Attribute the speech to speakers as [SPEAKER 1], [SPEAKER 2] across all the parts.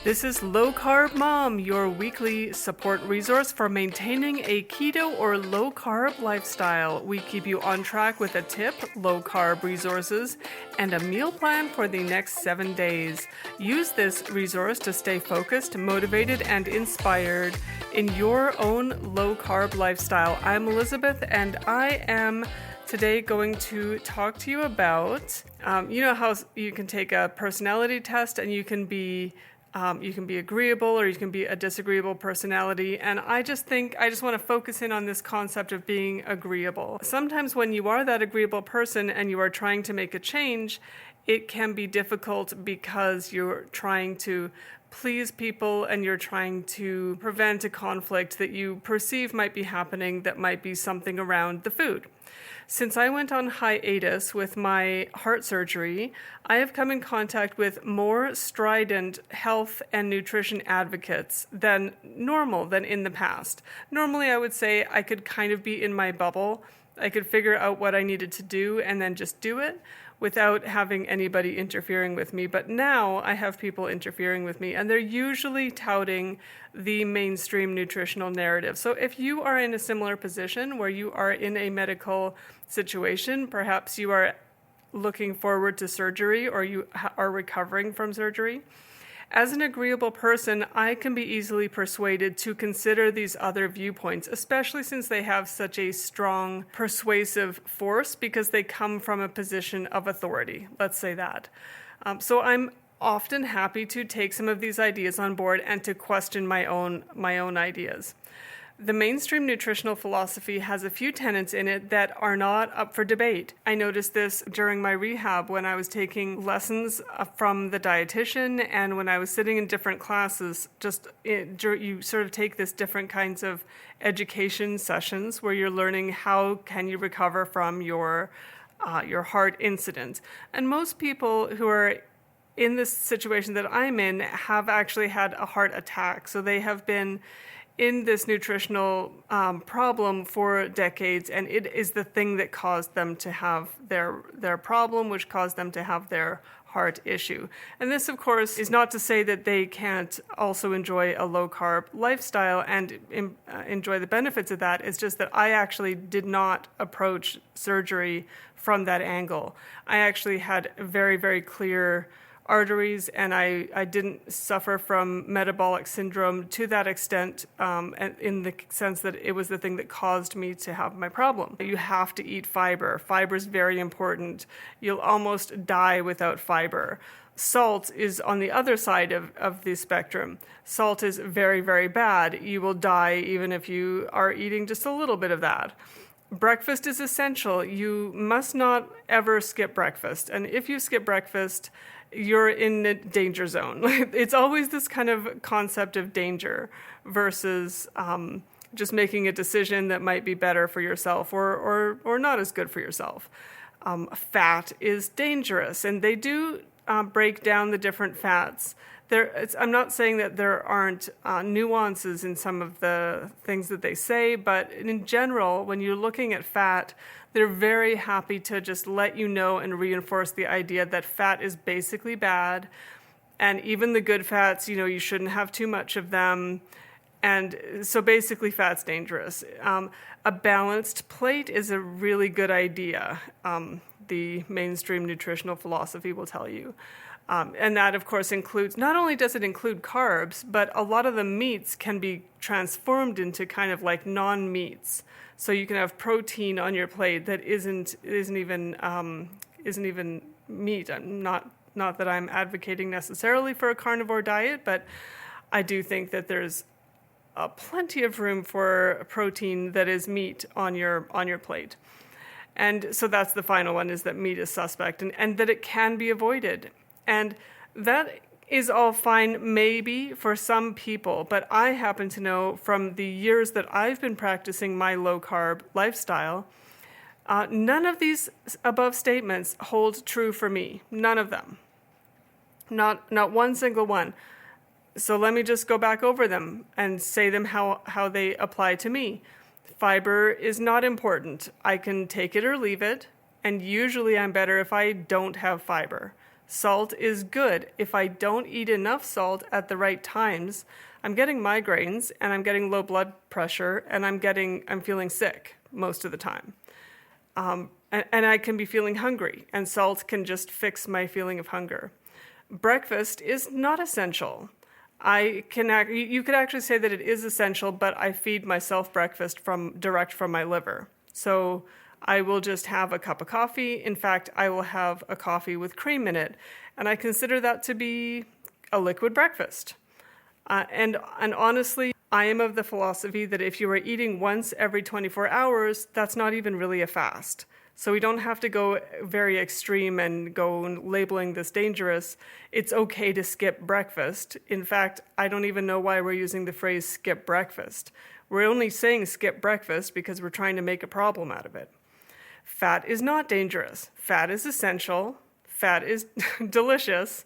[SPEAKER 1] This is Low Carb Mom, your weekly support resource for maintaining a keto or low carb lifestyle. We keep you on track with a tip, low carb resources, and a meal plan for the next 7 days. Use this resource to stay focused, motivated, and inspired in your own low carb lifestyle. I'm Elizabeth, and I am today going to talk to you about, you know how you can take a personality test and you can be agreeable or you can be a disagreeable personality. And I just want to focus in on this concept of being agreeable. Sometimes when you are that agreeable person and you are trying to make a change, it can be difficult because you're trying to please people and you're trying to prevent a conflict that you perceive might be happening that might be something around the food. Since I went on hiatus with my heart surgery, I have come in contact with more strident health and nutrition advocates than in the past. Normally, I would say I could kind of be in my bubble. I could figure out what I needed to do and then just do it without having anybody interfering with me. But now I have people interfering with me, and they're usually touting the mainstream nutritional narrative. So if you are in a similar position where you are in a medical situation, perhaps you are looking forward to surgery or you are recovering from surgery, as an agreeable person, I can be easily persuaded to consider these other viewpoints, especially since they have such a strong persuasive force because they come from a position of authority. Let's say that. So I'm often happy to take some of these ideas on board and to question my own ideas. The mainstream nutritional philosophy has a few tenets in it that are not up for debate. I noticed this during my rehab when I was taking lessons from the dietitian and when I was sitting in different classes. You sort of take this different kinds of education sessions where you're learning how can you recover from your heart incident. And most people who are in this situation that I'm in have actually had a heart attack. So they have been in this nutritional problem for decades, and it is the thing that caused them to have their problem, which caused them to have their heart issue. And this, of course, is not to say that they can't also enjoy a low-carb lifestyle and enjoy the benefits of that. It's just that I actually did not approach surgery from that angle. I actually had very, very clear arteries, and I didn't suffer from metabolic syndrome to that extent, in the sense that it was the thing that caused me to have my problem. You have to eat fiber. Fiber is very important. You'll almost die without fiber. Salt is on the other side of the spectrum. Salt is very, very bad. You will die even if you are eating just a little bit of that. Breakfast is essential. You must not ever skip breakfast. And if you skip breakfast, you're in a danger zone. It's always this kind of concept of danger versus just making a decision that might be better for yourself or not as good for yourself. Fat is dangerous, and they do break down the different fats. I'm not saying that there aren't nuances in some of the things that they say, but in general, when you're looking at fat, they're very happy to just let you know and reinforce the idea that fat is basically bad, and even the good fats, you shouldn't have too much of them, and so basically fat's dangerous. A balanced plate is a really good idea, the mainstream nutritional philosophy will tell you. And that, of course, includes, not only does it include carbs, but a lot of the meats can be transformed into kind of like non-meats. So you can have protein on your plate that isn't even meat. Not that I'm advocating necessarily for a carnivore diet, but I do think that there's plenty of room for protein that is meat on your plate. And so that's the final one, is that meat is suspect and that it can be avoided. And that is all fine maybe for some people, but I happen to know from the years that I've been practicing my low-carb lifestyle, none of these above statements hold true for me. None of them. Not one single one. So let me just go back over them and say them how they apply to me. Fiber is not important. I can take it or leave it, and usually I'm better if I don't have fiber. Salt is good. If I don't eat enough salt at the right times, I'm getting migraines and I'm getting low blood pressure and I'm feeling sick most of the time. And I can be feeling hungry, and salt can just fix my feeling of hunger. Breakfast is not essential. You could actually say that it is essential, but I feed myself breakfast direct from my liver. So I will just have a cup of coffee. In fact, I will have a coffee with cream in it, and I consider that to be a liquid breakfast. And honestly, I am of the philosophy that if you are eating once every 24 hours, that's not even really a fast. So we don't have to go very extreme and go labeling this dangerous. It's okay to skip breakfast. In fact, I don't even know why we're using the phrase skip breakfast. We're only saying skip breakfast because we're trying to make a problem out of it. Fat is not dangerous. Fat is essential. Fat is delicious.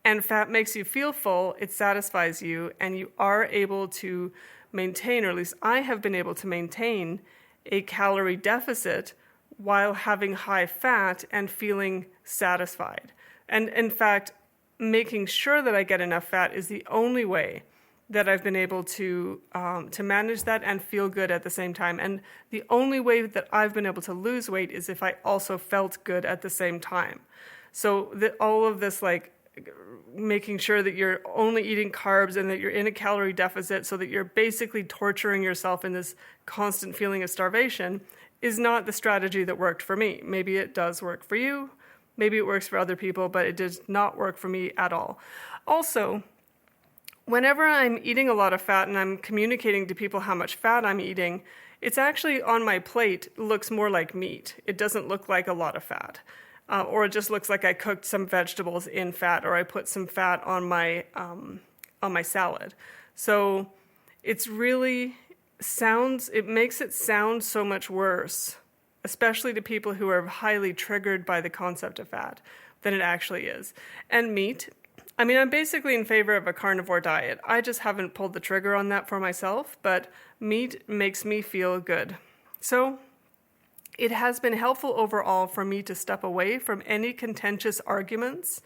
[SPEAKER 1] And fat makes you feel full, it satisfies you, and you are able to maintain, or at least I have been able to maintain, a calorie deficit while having high fat and feeling satisfied. And in fact, making sure that I get enough fat is the only way that I've been able to manage that and feel good at the same time. And the only way that I've been able to lose weight is if I also felt good at the same time. So all of this, like, making sure that you're only eating carbs and that you're in a calorie deficit so that you're basically torturing yourself in this constant feeling of starvation is not the strategy that worked for me. Maybe it does work for you, maybe it works for other people, but it does not work for me at all. Also, whenever I'm eating a lot of fat and I'm communicating to people how much fat I'm eating, it's actually on my plate looks more like meat. It doesn't look like a lot of fat. Or it just looks like I cooked some vegetables in fat, or I put some fat on my salad. So it makes it sound so much worse, especially to people who are highly triggered by the concept of fat, than it actually is. And meat, I'm basically in favor of a carnivore diet. I just haven't pulled the trigger on that for myself, but meat makes me feel good. So it has been helpful overall for me to step away from any contentious arguments,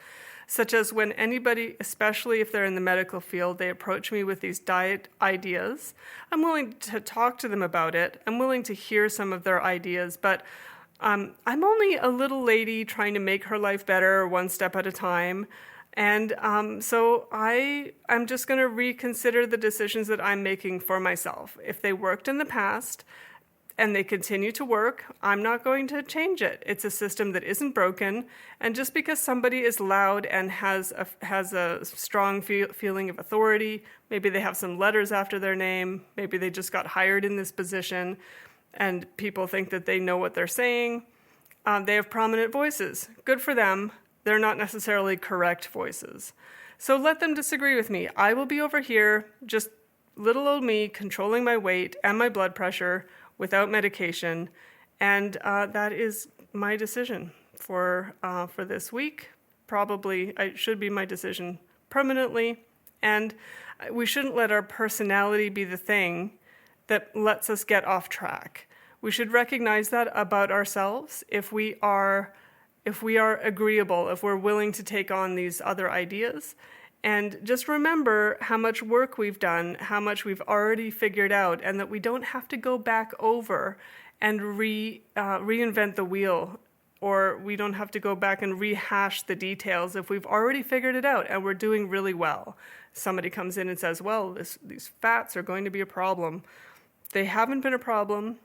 [SPEAKER 1] such as when anybody, especially if they're in the medical field, they approach me with these diet ideas. I'm willing to talk to them about it. I'm willing to hear some of their ideas, but I'm only a little lady trying to make her life better one step at a time. And so I'm just going to reconsider the decisions that I'm making for myself. If they worked in the past, and they continue to work, I'm not going to change it. It's a system that isn't broken, and just because somebody is loud and has a strong feeling of authority, maybe they have some letters after their name, maybe they just got hired in this position, and people think that they know what they're saying, they have prominent voices. Good for them. They're not necessarily correct voices. So let them disagree with me. I will be over here, just little old me, controlling my weight and my blood pressure, without medication, and that is my decision for this week. Probably it should be my decision permanently, and we shouldn't let our personality be the thing that lets us get off track. We should recognize that about ourselves. If we are agreeable, if we're willing to take on these other ideas, and just remember how much work we've done, how much we've already figured out, and that we don't have to go back over and reinvent the wheel, or we don't have to go back and rehash the details if we've already figured it out and we're doing really well. Somebody comes in and says, well, these fats are going to be a problem. They haven't been a problem,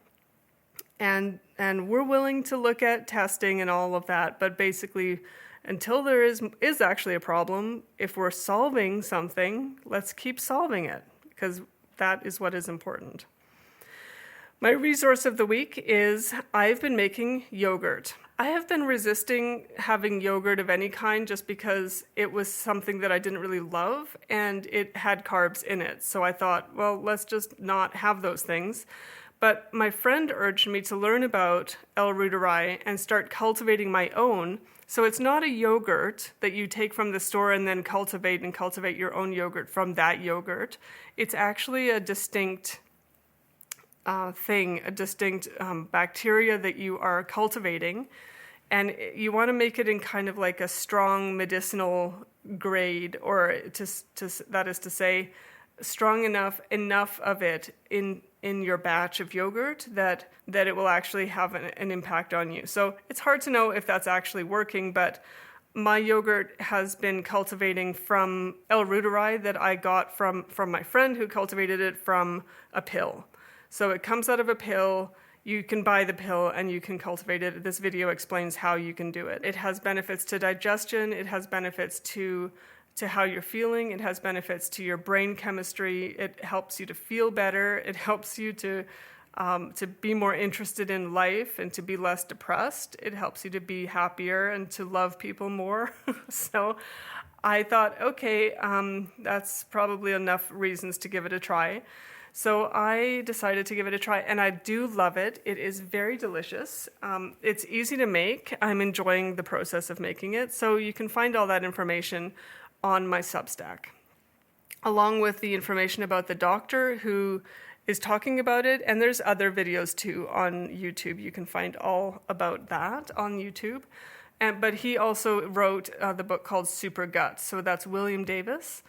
[SPEAKER 1] and we're willing to look at testing and all of that, but basically, until there is actually a problem, if we're solving something, let's keep solving it, because that is what is important. My resource of the week is I've been making yogurt. I have been resisting having yogurt of any kind just because it was something that I didn't really love and it had carbs in it. So I thought, well, let's just not have those things. But my friend urged me to learn about L-reuteri and start cultivating my own. So it's not a yogurt that you take from the store and then cultivate your own yogurt from that yogurt. It's actually a distinct bacteria that you are cultivating. And you want to make it in kind of like a strong medicinal grade, or that is to say, strong enough of it in your batch of yogurt that it will actually have an impact on you. So it's hard to know if that's actually working, but my yogurt has been cultivating from L-reuteri that I got from my friend who cultivated it from a pill. So it comes out of a pill. You can buy the pill and you can cultivate it. This video explains how you can do it. It has benefits to digestion. It has benefits to how you're feeling. It has benefits to your brain chemistry. It helps you to feel better. It helps you to be more interested in life and to be less depressed. It helps you to be happier and to love people more. So I thought, okay, that's probably enough reasons to give it a try. So I decided to give it a try, and I do love it. It is very delicious. It's easy to make. I'm enjoying the process of making it. So you can find all that information on my Substack, along with the information about the doctor who is talking about it. And there's other videos too on YouTube. You can find all about that on YouTube. But he also wrote the book called Super Gut. So that's William Davis.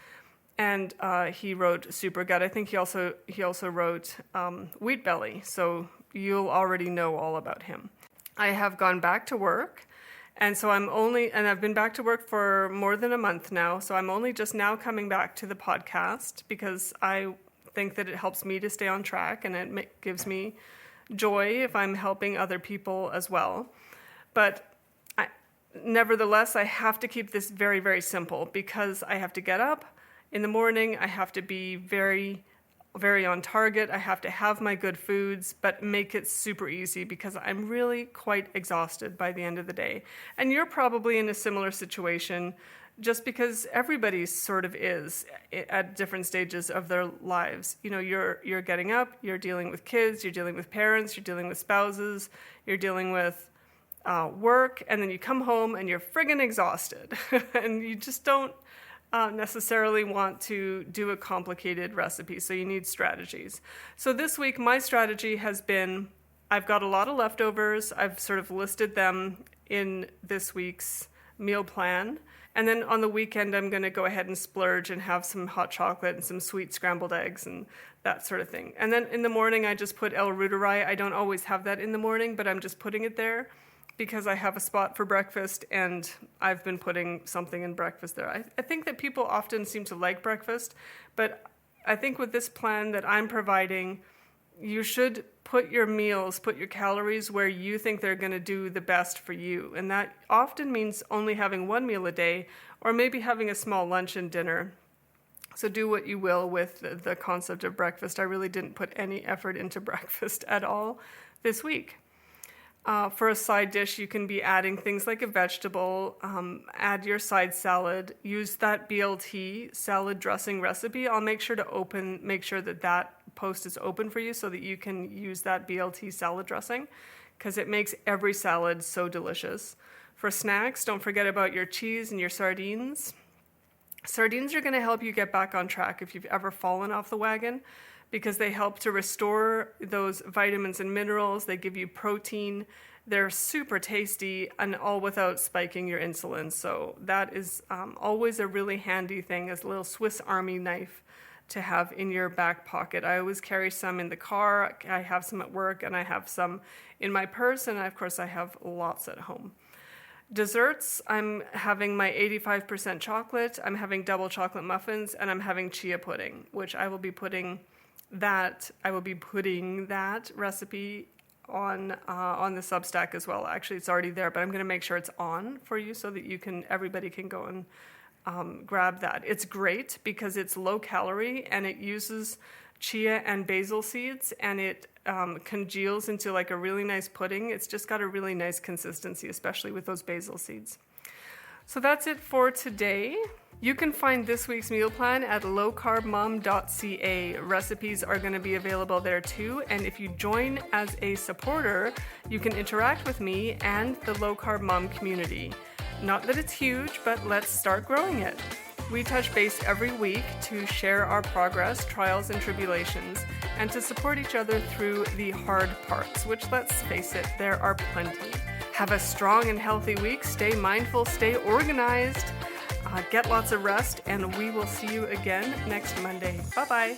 [SPEAKER 1] And he wrote Super Gut. I think he also wrote Wheat Belly. So you'll already know all about him. I have gone back to work. And so I've been back to work for more than a month now. So I'm only just now coming back to the podcast because I think that it helps me to stay on track, and it gives me joy if I'm helping other people as well. But nevertheless, I have to keep this very, very simple because I have to get up in the morning. I have to be very, very on target. I have to have my good foods, but make it super easy because I'm really quite exhausted by the end of the day. And you're probably in a similar situation, just because everybody sort of is at different stages of their lives. You know, you're getting up, you're dealing with kids, you're dealing with parents, you're dealing with spouses, you're dealing with work, and then you come home and you're friggin' exhausted. And you just don't necessarily want to do a complicated recipe, so you need strategies. So this week, my strategy has been, I've got a lot of leftovers. I've sort of listed them in this week's meal plan. And then on the weekend, I'm going to go ahead and splurge and have some hot chocolate and some sweet scrambled eggs and that sort of thing. And then in the morning, I just put L-reuteri. I don't always have that in the morning, but I'm just putting it there because I have a spot for breakfast, and I've been putting something in breakfast there. I think that people often seem to like breakfast, but I think with this plan that I'm providing, you should put your calories where you think they're going to do the best for you. And that often means only having one meal a day, or maybe having a small lunch and dinner. So do what you will with the concept of breakfast. I really didn't put any effort into breakfast at all this week. For a side dish, you can be adding things like a vegetable, add your side salad, use that BLT salad dressing recipe. I'll make sure that post is open for you so that you can use that BLT salad dressing, because it makes every salad so delicious. For snacks, don't forget about your cheese and your sardines. Sardines are going to help you get back on track if you've ever fallen off the wagon, because they help to restore those vitamins and minerals. They give you protein. They're super tasty, and all without spiking your insulin. So that is always a really handy thing, as a little Swiss Army knife to have in your back pocket. I always carry some in the car. I have some at work, and I have some in my purse, and of course I have lots at home. Desserts, I'm having my 85% chocolate. I'm having double chocolate muffins, and I'm having chia pudding, which I will be putting that recipe on the Substack as well. Actually, it's already there, but I'm going to make sure it's on for you so that everybody can go and grab that. It's great because it's low calorie, and it uses chia and basil seeds, and it congeals into like a really nice pudding. It's just got a really nice consistency, especially with those basil seeds. So that's it for today. You can find this week's meal plan at lowcarbmom.ca. Recipes are going to be available there too. And if you join as a supporter, you can interact with me and the Low Carb Mom community. Not that it's huge, but let's start growing it. We touch base every week to share our progress, trials, and tribulations, and to support each other through the hard parts, which, let's face it, there are plenty. Have a strong and healthy week. Stay mindful, stay organized, get lots of rest, and we will see you again next Monday. Bye-bye.